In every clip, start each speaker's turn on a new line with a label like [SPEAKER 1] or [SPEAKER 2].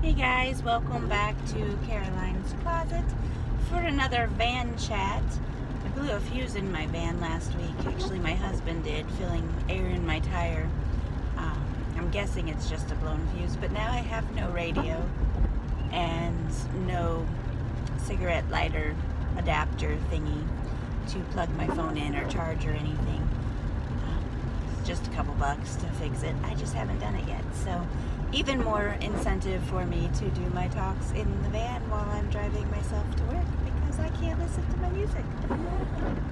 [SPEAKER 1] Hey guys, welcome back to Caroline's Closet for another van chat. I blew a fuse in my van last week. Actually, my husband did, filling air in my tire. I'm guessing it's just a blown fuse, but now I have no radio and no cigarette lighter adapter thingy to plug my phone in or charge or anything. It's just a couple bucks to fix it. I just haven't done it yet, so even more incentive for me to do my talks in the van while I'm driving myself to work because I can't listen to my music.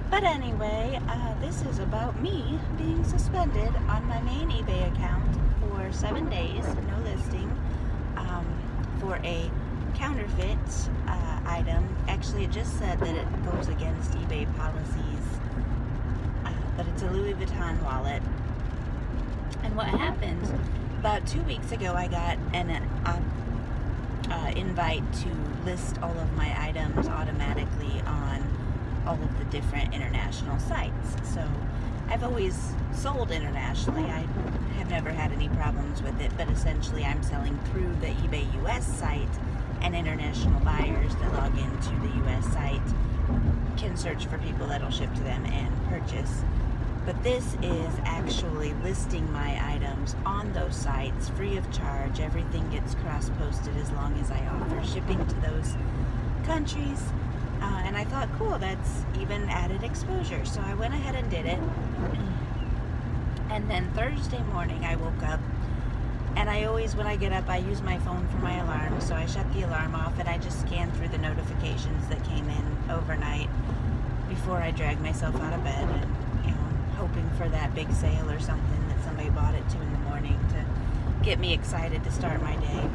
[SPEAKER 1] But anyway, this is about me being suspended on my main eBay account for 7 days, no listing, for a counterfeit item. Actually, it just said that it goes against eBay policies, but it's a Louis Vuitton wallet. And what happened, about 2 weeks ago, I got an invite to list all of my items automatically on all of the different international sites. So I've always sold internationally. I have never had any problems with it, but essentially I'm selling through the eBay US site, and international buyers that log into the US site can search for people that'll ship to them and purchase. But this is actually listing my items on those sites free of charge. Everything gets cross-posted as long as I offer shipping to those countries. And I thought, cool, that's even added exposure. So I went ahead and did it. And then Thursday morning I woke up, and I always, when I get up, I use my phone for my alarm. So I shut the alarm off and I just scanned through the notifications that came in overnight before I dragged myself out of bed, and hoping for that big sale or something that somebody bought at 2 in the morning to get me excited to start my day.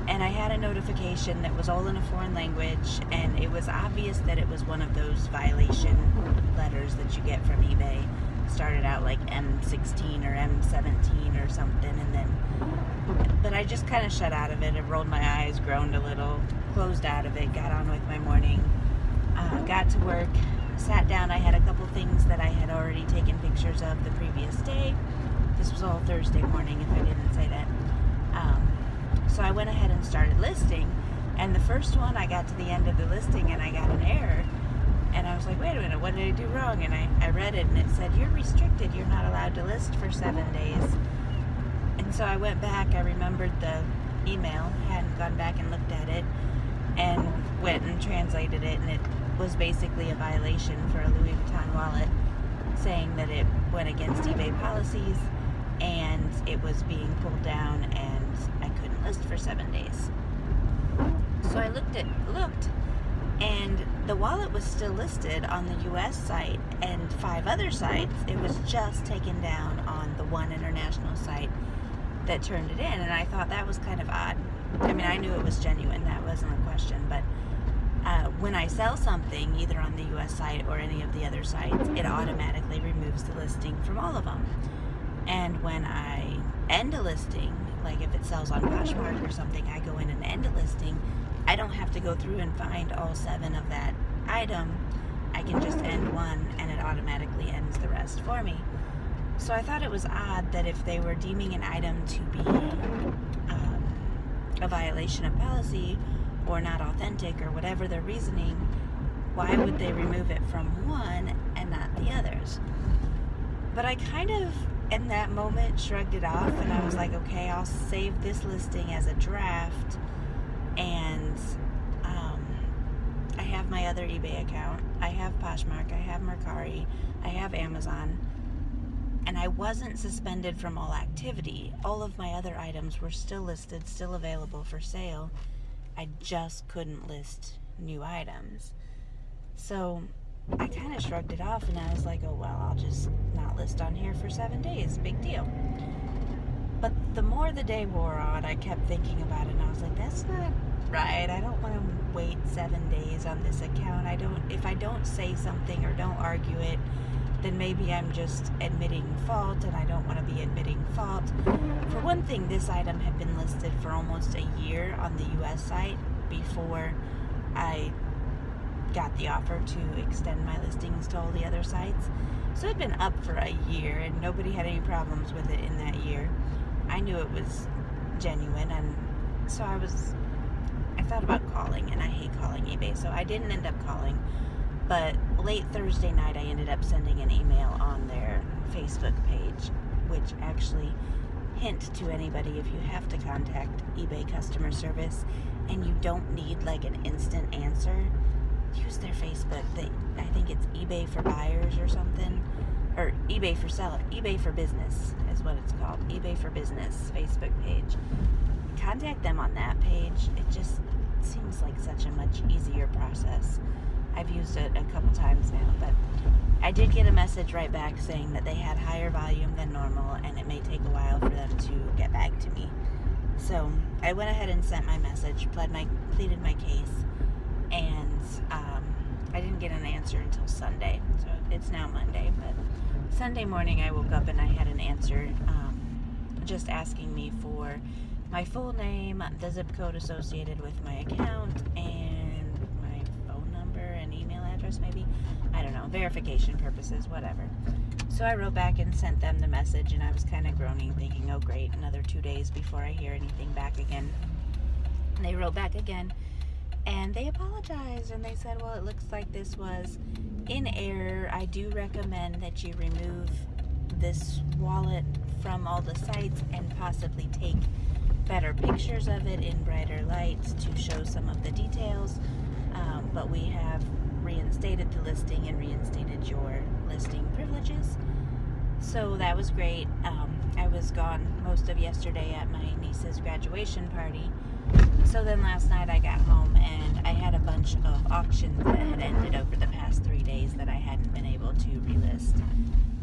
[SPEAKER 1] And I had a notification that was all in a foreign language, and it was obvious that it was one of those violation letters that you get from eBay. Started out like M16 or M17 or something, and then, but I just kind of shut out of it. I rolled my eyes, groaned a little, closed out of it, got on with my morning, got to work, sat down. I had a couple things that I had already taken pictures of the previous day. This was all Thursday morning, if I didn't say that. So I went ahead and started listing, and the first one, I got to the end of the listing and I got an error, and I was like, wait a minute, what did I do wrong? And I read it, and it said, you're restricted, you're not allowed to list for 7 days. And so I went back, I remembered the email, hadn't gone back and looked at it, and went and translated it, and it was basically a violation for a Louis Vuitton wallet, saying that it went against eBay policies and it was being pulled down and I couldn't list for 7 days. So I looked, and the wallet was still listed on the US site and 5 other sites. It was just taken down on the one international site that turned it in, and I thought that was kind of odd. I mean, I knew it was genuine, that wasn't a question, but when I sell something, either on the US site or any of the other sites, it automatically removes the listing from all of them. And when I end a listing, like if it sells on Poshmark or something, I go in and end a listing, I don't have to go through and find all 7 of that item. I can just end one and it automatically ends the rest for me. So I thought it was odd that if they were deeming an item to be a violation of policy or not authentic or whatever their reasoning, why would they remove it from one and not the others? But I kind of, in that moment, shrugged it off, and I was like, okay, I'll save this listing as a draft, and I have my other eBay account, I have Poshmark, I have Mercari, I have Amazon, and I wasn't suspended from all activity. All of my other items were still listed, still available for sale. I just couldn't list new items. So I kind of shrugged it off, and I was like, oh well, I'll just not list on here for 7 days, big deal. But the more the day wore on, I kept thinking about it, and I was like, that's not right. I don't want to wait 7 days on this account. If I don't say something or don't argue it, then maybe I'm just admitting fault, and I don't want to be admitting fault. For one thing, this item had been listed for almost a year on the US site before I got the offer to extend my listings to all the other sites. So it had been up for a year, and nobody had any problems with it in that year. I knew it was genuine, and so I thought about calling, and I hate calling eBay, so I didn't end up calling. But late Thursday night, I ended up sending an email on their Facebook page, which actually, hint to anybody, if you have to contact eBay customer service and you don't need like an instant answer, use their Facebook. I think it's eBay for buyers or something, or eBay for seller. eBay for business is what it's called. eBay for business Facebook page. Contact them on that page. It just seems like such a much easier process. I've used it a couple times now, but I did get a message right back saying that they had higher volume than normal and it may take a while for them to get back to me. So I went ahead and sent my message, pleaded my case, and I didn't get an answer until Sunday. So it's now Monday, but Sunday morning I woke up and I had an answer just asking me for my full name, the zip code associated with my account, and my phone number and email address maybe. I don't know, verification purposes, whatever. So I wrote back and sent them the message, and I was kind of groaning, thinking, oh great, another 2 days before I hear anything back again. And they wrote back again, and they apologized, and they said, well, it looks like this was in error. I do recommend that you remove this wallet from all the sites and possibly take better pictures of it in brighter lights to show some of the details. But we have reinstated the listing and reinstated your listing privileges. So that was great. I was gone most of yesterday at my niece's graduation party. So then last night I got home and I had a bunch of auctions that had ended over the past 3 days that I hadn't been able to relist.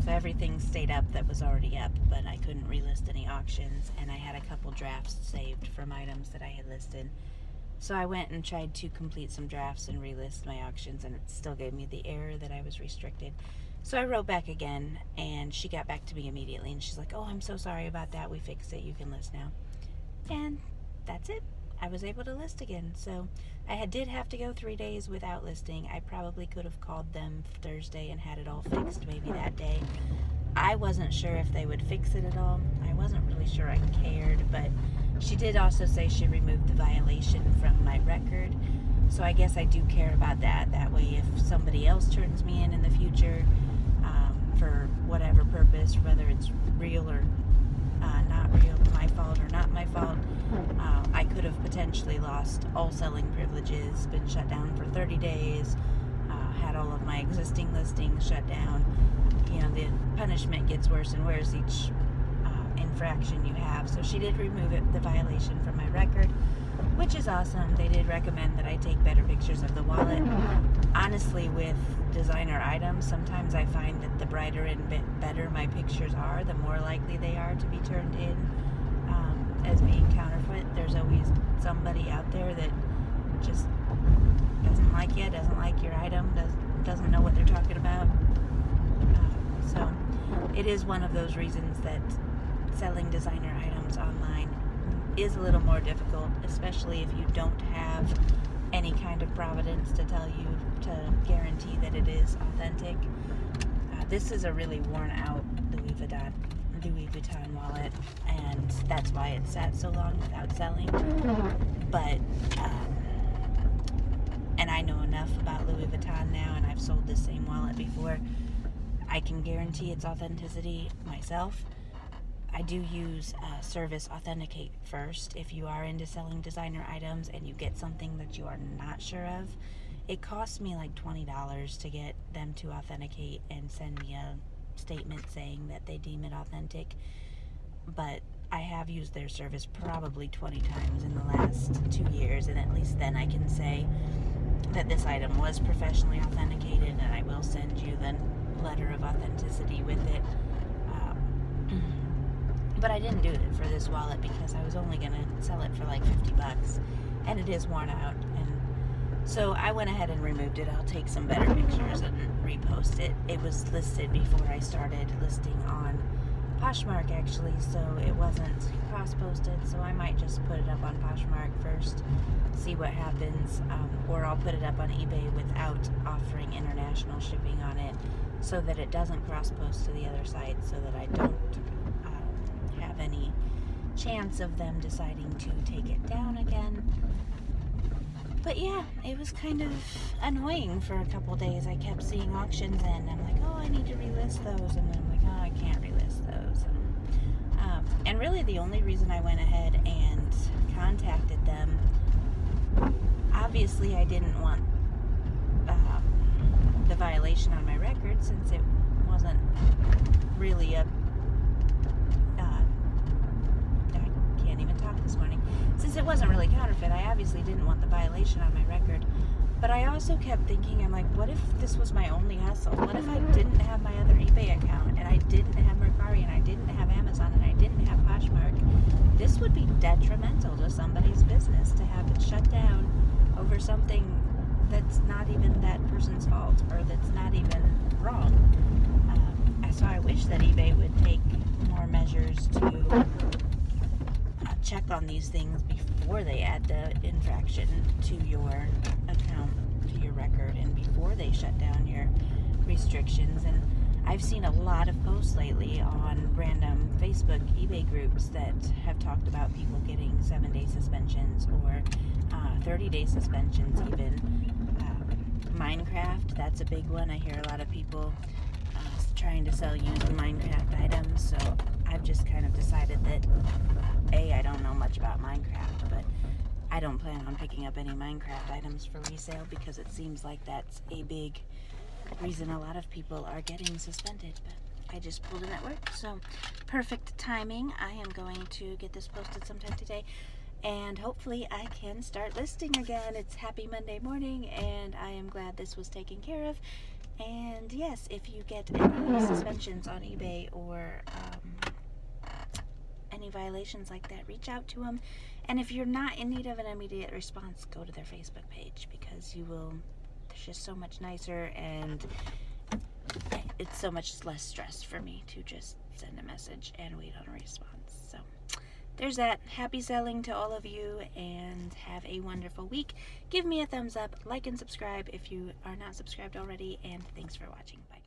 [SPEAKER 1] So everything stayed up that was already up, but I couldn't relist any auctions, and I had a couple drafts saved from items that I had listed. So I went and tried to complete some drafts and relist my auctions, and it still gave me the error that I was restricted. So I wrote back again, and she got back to me immediately, and she's like, oh, I'm so sorry about that. We fixed it. You can list now. And that's it. I was able to list again. So I did have to go 3 days without listing. I probably could have called them Thursday and had it all fixed maybe that day. I wasn't sure if they would fix it at all. I wasn't really sure I cared, but she did also say she removed the violation from my record. So I guess I do care about that. That way if somebody else turns me in the future for whatever purpose, whether it's real or not real, my fault or not my fault, I could have potentially lost all selling privileges, been shut down for 30 days, had all of my existing listings shut down. You know, the punishment gets worse and worse each infraction you have. So she did remove the violation from my record, which is awesome. They did recommend that I take better pictures of the wallet. Honestly, with designer items, sometimes I find that the brighter and better my pictures are, the more likely they are to be turned in as being counterfeit. There's always somebody out there that just doesn't like you, doesn't like your item, doesn't know what they're talking about. So it is one of those reasons that selling designer items online is a little more difficult, especially if you don't have any kind of providence to tell you to guarantee that it is authentic. This is a really worn out Louis Vuitton wallet, and that's why it sat so long without selling. But and I know enough about Louis Vuitton now, and I've sold this same wallet before. I can guarantee its authenticity myself. I do use Service Authenticate first. If you are into selling designer items and you get something that you are not sure of, it costs me like $20 to get them to authenticate and send me a statement saying that they deem it authentic. But I have used their service probably 20 times in the last 2 years, and at least then I can say that this item was professionally authenticated, and I will send you the letter of authenticity with it. But I didn't do it for this wallet because I was only going to sell it for like $50, and it is worn out. And so I went ahead and removed it. I'll take some better pictures and repost it. It was listed before I started listing on Poshmark, actually, so it wasn't cross-posted. So I might just put it up on Poshmark first, see what happens, or I'll put it up on eBay without offering international shipping on it, so that it doesn't cross-post to the other site, so that I don't have any chance of them deciding to take it down again. But yeah, it was kind of annoying for a couple days. I kept seeing auctions in. I'm like, oh, I need to relist those. And then I'm like, oh, I can't relist those. And really the only reason I went ahead and contacted them, obviously I didn't want the violation on my record, since it wasn't really a I can't even talk this morning. Since it wasn't really counterfeit, I obviously didn't want the violation on my record. But I also kept thinking, I'm like, what if this was my only hustle? What if I didn't have my other eBay account, and I didn't have Mercari, and I didn't have Amazon, and I didn't have Poshmark? This would be detrimental to somebody's business to have it shut down over something that's not even that person's fault, or that's not even wrong. So I wish that eBay would take more measures to check on these things before they add the infraction to your account, to your record, and before they shut down your restrictions. And I've seen a lot of posts lately on random Facebook eBay groups that have talked about people getting 7-day suspensions or 30-day suspensions even. Minecraft, that's a big one. I hear a lot of people trying to sell used Minecraft items, so I've just kind of decided that I don't know much about Minecraft, but I don't plan on picking up any Minecraft items for resale, because it seems like that's a big reason a lot of people are getting suspended. But I just pulled in at work, so perfect timing. I am going to get this posted sometime today, and hopefully I can start listing again. It's happy Monday morning, and I am glad this was taken care of. And yes, if you get any suspensions on eBay or any violations like that, reach out to them. And if you're not in need of an immediate response, go to their Facebook page, because you will, it's just so much nicer, and it's so much less stress for me to just send a message and wait on a response. So there's that. Happy selling to all of you, and have a wonderful week. Give me a thumbs up, like and subscribe if you are not subscribed already, and thanks for watching. Bye.